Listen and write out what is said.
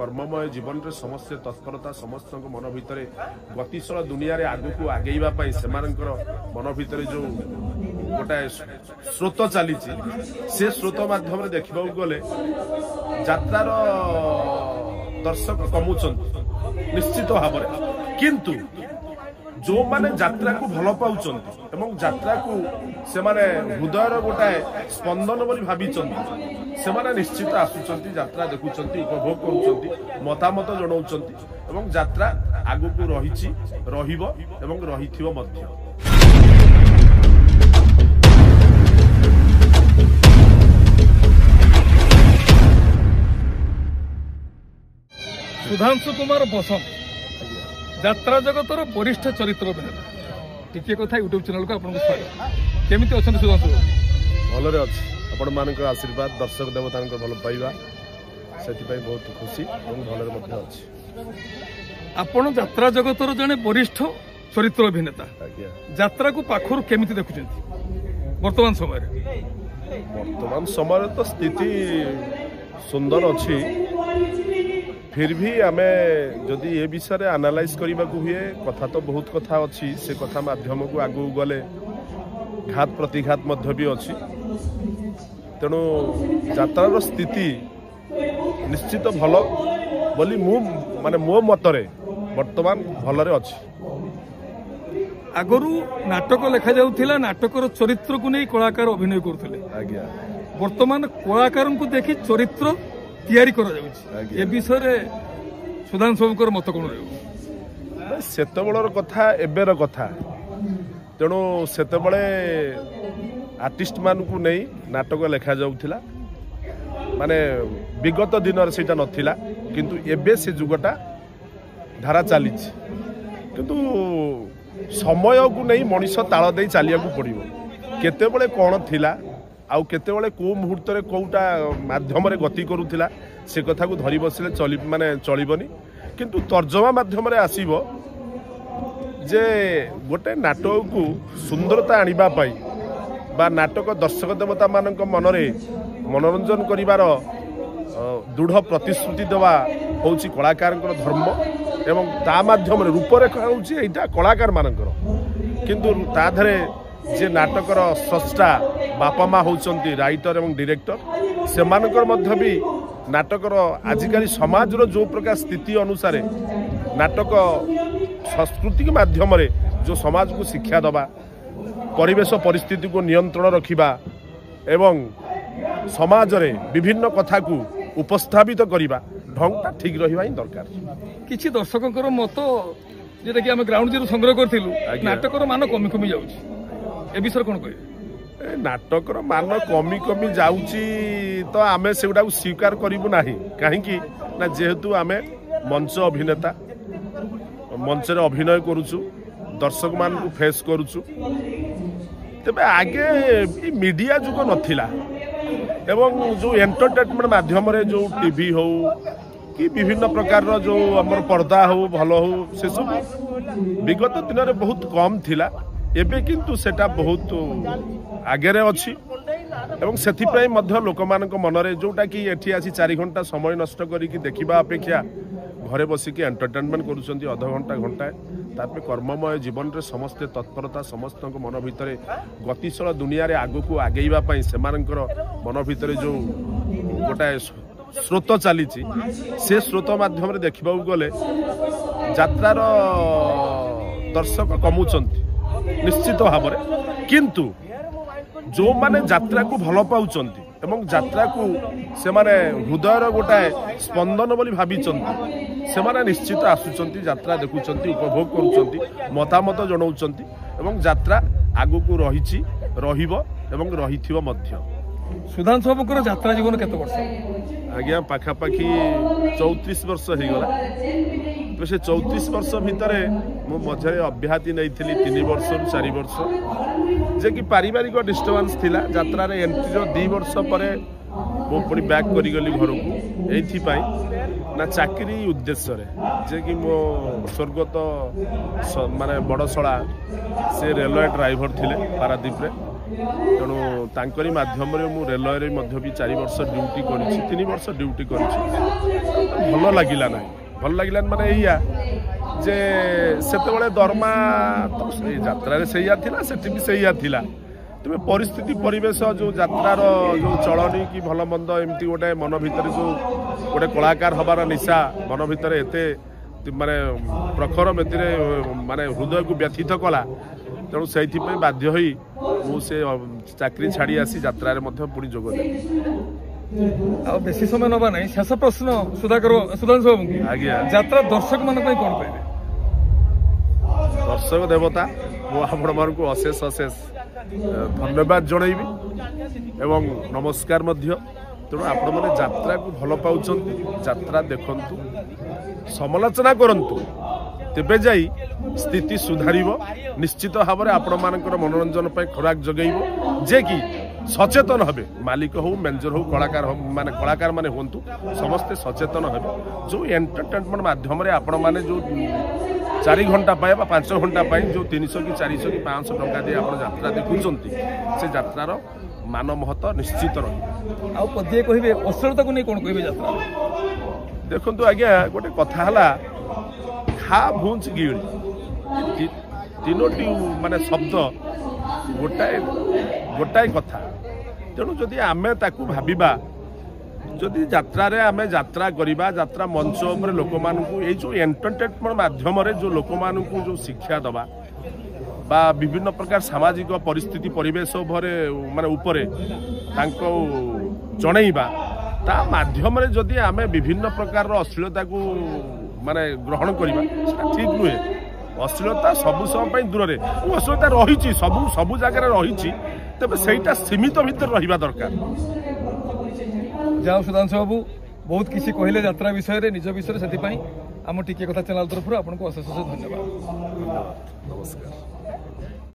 कर्ममय जीवन रे समस्त तत्परता समस्त मन भितर गतिशील दुनिया रे आगु को आगेइबा पई सेमानकर मन भितर जो गोटाए स्रोत चली से स्रोत माध्यम देखा गले यात्रार दर्शक कमुचंती निश्चित भाव किंतु जो माने यात्रा को भल पाउचंती एवं यात्रा को से माने हृदयर गोटाए स्पंदन बोली भाविचंती से माने निश्चित आसुचंती यात्रा देखुचंती उपभोग करुचंती मतामत जणाउचंती एवं यात्रा आगु को रहिछि रहिबो एवं रहिथिबो मध्य। सुधांशु कुमार बसंत यात्रा जगतर वरिष्ठ चरित्र अभिनेता टिके कथा यूट्यूब चैनल को आपन स्वागत। केमिति अछन सुधांशु? भलरे अछि आपण मानकर आशीर्वाद दर्शक देवता भल पाइबा सेति पई बहुत खुशी और भलरे मध्य अछि। आपण यात्रा जगतर जने वरिष्ठ चरित्र अभिनेता यात्रा को पाखर केमिति देखुचंती वर्तमान समय तो स्थिति सुंदर अछि फिर भी आमे जदि ए विषय एनालाइज करने को हुए कथा तो बहुत कथा अच्छी से कथा माध्यम को आगू गले घात प्रतिघात मध्य भी अच्छी तेणु यात्रार स्थिति निश्चित भल बोली मु माने मो मतरे वर्तमान भलरे अच्छी। आगरू नाटक लिखा जाउथिला नाटकर चरित्र को नहीं कलाकार अभिनय करथिले आज्ञा वर्तमान कलाकार को देखि चरित्र तैयारी करा जाउछि ए विषय सुधांशुकर मत कोन रहउ? सेतबेलर कथा एबेर कथा तेणु सेतबेले आर्टिस्ट मान को नहीं नाटक लिखा जाउथिला माने विगत दिन सेटा नथिला किंतु एबे से जुगटा धारा चली किंतु समय को नहीं मनीष ताल दे चलिया को पड़िबो केतेबेले कोन थिला आउ केतेबेले को मुहूर्त रे कोउटा माध्यम रे गति करूथिला से कथा को धरी बसिले चली माने चलिबनी किंतु तर्जमा माध्यम रे आसीबो जे गोटे नाटक को सुंदरता आनिबा पाई बा नाटक दर्शक देवता मानक मनरे मनोरंजन करिवार दृढ़ प्रतिश्रुति देवा होउची कलाकार धर्म एवं ता माध्यम रे रूपरेखा होउची एटा कलाकार मानकर किंतु ता धरे जे नाटकर स्रष्टा बापा माँ होउचंती राइटर एवं डायरेक्टर से मानकर मध्य भी नाटकर आजिकाली समाज रो जो प्रकार स्थिति अनुसार नाटक संस्कृति के माध्यम रे जो समाज को शिक्षा दबा परिवेश परिस्थिति को नियंत्रण रखिबा एवं समाज रे विभिन्न कथा को उपस्थापित करिबा ढंगटा ठीक रहिबा ही दरकार। किछि दर्शककर मत जेटा कि हम ग्राउंड जीरो संग्रह करथिलु नाटकर मान कमी कमी जाउछि ए विषय कोन कहि? नाटकर मान कमी कमी जाउछि तो आमे सेगुडा स्वीकार करिबु नाही काहेकि ना जेहेतु आमे मंच अभिनेता मंच रे अभिनय करूछु दर्शक मान को फेस करूछु तबे आगे मीडिया जुग नथिला एवं जो एंटरटेनमेंट माध्यम रे जो टीवी हो कि विभिन्न प्रकार रो जो हमर पर्दा हो भलो हो से सब विगत दिन रे बहुत कम थिला एबे किंतु सेटा बहुत आगे रे अछि एवं सेथि पय मध्य लोकमानक मनरे जोटा कि एठी आसी 4 घंटा समय नष्ट करी कि देखिबा अपेक्षा घरे बसी कि एंटरटेनमेंट करूछंती आधा घंटा घंटा तापर कर्ममय जीवन रे समस्त तत्परता समस्त मन भितर गतिशील दुनिया रे आगु को आगेइबा पई सेमानकर मन भितर जो गोटाए स्रोत चली से स्रोत माध्यम रे देखा गले यात्रार दर्शक कमुचंती निश्चित भाव किंतु जो माने यात्रा को भल पाउचंती एवं यात्रा को से माने हृदयर गोटाए स्पंदन बोली भाविचंती से माने निश्चित आसुचंती यात्रा देखुचंती उपभोग करुचंती मतामत जणाउचंती एवं यात्रा आगु को रहिछि रहिबो एवं रहिथिबो मध्य। सुधांशु बाबूकर यात्रा जीवन केते वर्ष? आज्ञा पाखापाखि 34 वर्ष हो गला तो से 34 वर्ष भितर मो मझे अब्याहति नहीं 3 वर्ष 4 वर्ष जे कि पारिवारिक डिस्टर्बेंस थिला यात्रा रे एंट्री रो 2 वर्ष पर मो पुणी बैक करी गली घर को एथि पई ना चाकरी उद्देश्य रे जे कि मो स्वर्गत माने बड़सला से रेलवे ड्राइवर थिले पारादीप रे ତେଣୁ ତାଙ୍କରି ମାଧ୍ୟମରେ ମୁଁ ରେଲୱେରେ ମଧ୍ୟ ବି 4 ବର୍ଷ ଡ୍ୟୁଟି କରିଛି, 3 ବର୍ଷ ଡ୍ୟୁଟି କରିଛି। ଭଲ ଲାଗିଲା ନାହିଁ, ଭଲ ଲାଗିଲାନି ମାନେ ଏଇଆ ଯେ ସେତେବେଳେ ଦରମା ତ ସେଇ ଯାତ୍ରାରେ ସେଇଆ ଥିଲା, ସେଠି ବି ସେଇଆ ଥିଲା। ତେବେ ପରିସ୍ଥିତି ପରିବେଶ ଯେଉଁ ଯାତ୍ରାର ଯେଉଁ ଚଳଣି କି ଭଲ ମନ୍ଦ ଏମିତି ଗୋଟେ ମନ ଭିତରେ ଯେଉଁ ଗୋଟେ କଳାକାର ହେବାର ନିଶା ମନ ଭିତରେ ଏତେ ମାନେ ପ୍ରଖର ବ୍ୟତିରେ ମାନେ ହୃଦୟକୁ ବ୍ୟଥିତ କଲା। ତେଣୁ ସେଇଥିପାଇଁ ବାଧ୍ୟ ହୋଇ ମୁଁ ସେ ଚାକିରି ଛାଡ଼ି ଆସି ଯାତ୍ରାରେ ମଧ୍ୟ ପୁଣି ଯୋଗ ଦେଲି। ଆଉ ବେଶୀ ସମୟ ନେବା ନାହିଁ, ଶେଷ ପ୍ରଶ୍ନ ସୁଧାଂଶୁ ବାବୁଙ୍କୁ। ଆଜ୍ଞା, ଯାତ୍ରା ଦର୍ଶକ ମାନଙ୍କ ପାଇଁ କ'ଣ କହିବେ? ଦର୍ଶକ ଦେବତା ମୁଁ ଆପଣମାନଙ୍କୁ ଅଶେଷ ଅଶେଷ ଧନ୍ୟବାଦ ଜଣାଇବି ଏବଂ ନମସ୍କାର ମଧ୍ୟ। ତେଣୁ ଆପଣମାନେ ଯାତ୍ରାକୁ ଭଲ ପାଉଛନ୍ତି, ଯାତ୍ରା ଦେଖନ୍ତୁ, ସମାଲୋଚନା କରନ୍ତୁ, ତେବେ ଯାଇ ସ୍ଥିତି ସୁଧାରିବ। ନିଶ୍ଚିତ ଭାବରେ ଆପଣମାନଙ୍କର ମନୋରଞ୍ଜନ ପାଇଁ ଖୋରାକ ଯୋଗାଇବ, ଯେ କି ସଚେତନ ହେବେ। ମାଲିକ ହଉ, ମ୍ୟାନେଜର ହଉ, କଳାକାର ମାନେ ହୁଅନ୍ତୁ, ସମସ୍ତେ ସଚେତନ ହେବେ। ଯେଉଁ ଏଣ୍ଟରଟେନମେଣ୍ଟ ମାଧ୍ୟମରେ ଆପଣମାନେ ଯେଉଁ 4 ଘଣ୍ଟା ପାଇଁ ବା 5 ଘଣ୍ଟା ପାଇଁ ଯେଉଁ 300 କି 400 କି 500 ଟଙ୍କା ଦେଇ ଆପଣ ଯାତ୍ରା ଦେଖୁଛନ୍ତି, ସେ ଯାତ୍ରାର ମାନ ମହତ ନିଶ୍ଚିତ ରହିବ। ଆଉ ପଦିଏ କହିବେ ଅଶ୍ଳୀଳତାକୁ ନେଇ କ'ଣ କହିବେ ଯାତ୍ରା? ଦେଖନ୍ତୁ ଆଜ୍ଞା, ଗୋଟେ କଥା ହେଲା ଖା ଭୁଞ୍ଚ ଗିଳି, ତିନୋଟି ମାନେ ଶବ୍ଦ ଗୋଟାଏ କଥା। ତେଣୁ ଯଦି ଆମେ ତାକୁ ଭାବିବା, ଯଦି ଯାତ୍ରାରେ ଆମେ ଯାତ୍ରା କରିବା, ଯାତ୍ରା ମଞ୍ଚ ଉପରେ ଲୋକମାନଙ୍କୁ ଏଇ ଯେଉଁ ଏଣ୍ଟରଟେନମେଣ୍ଟ ମାଧ୍ୟମରେ ଯେଉଁ ଲୋକମାନଙ୍କୁ ଯେଉଁ ଶିକ୍ଷା ଦେବା ବା ବିଭିନ୍ନ ପ୍ରକାର ସାମାଜିକ ପରିସ୍ଥିତି ପରିବେଶ ଉପରେ ତାଙ୍କୁ ଜଣେଇବା, ତା ମାଧ୍ୟମରେ ଯଦି ଆମେ ବିଭିନ୍ନ ପ୍ରକାରର ଅଶ୍ଳୀଳତାକୁ ମାନେ ଗ୍ରହଣ କରିବା, ସେଟା ଠିକ୍ ନୁହେଁ। ଅଶ୍ଳୀଳତା ସବୁ ସମୟ ପାଇଁ ଦୂରରେ, ଅଶ୍ଳୀଳତା ରହିଛି, ସବୁ ଜାଗାରେ ରହିଛି, ତେବେ ସେଇଟା ସୀମିତ ଭିତରେ ରହିବା ଦରକାର। ଯାହା ସୁଧାଂଶୁ ବାବୁ ବହୁତ କିଛି କହିଲେ ଯାତ୍ରା ବିଷୟରେ, ନିଜ ବିଷୟରେ, ସେଥିପାଇଁ ଆମ ଟିକିଏ କଥା ଚ୍ୟାନେଲ ତରଫରୁ ଆପଣଙ୍କୁ ଅଶେଷ ଅଶେଷ ଧନ୍ୟବାଦ। ନମସ୍କାର।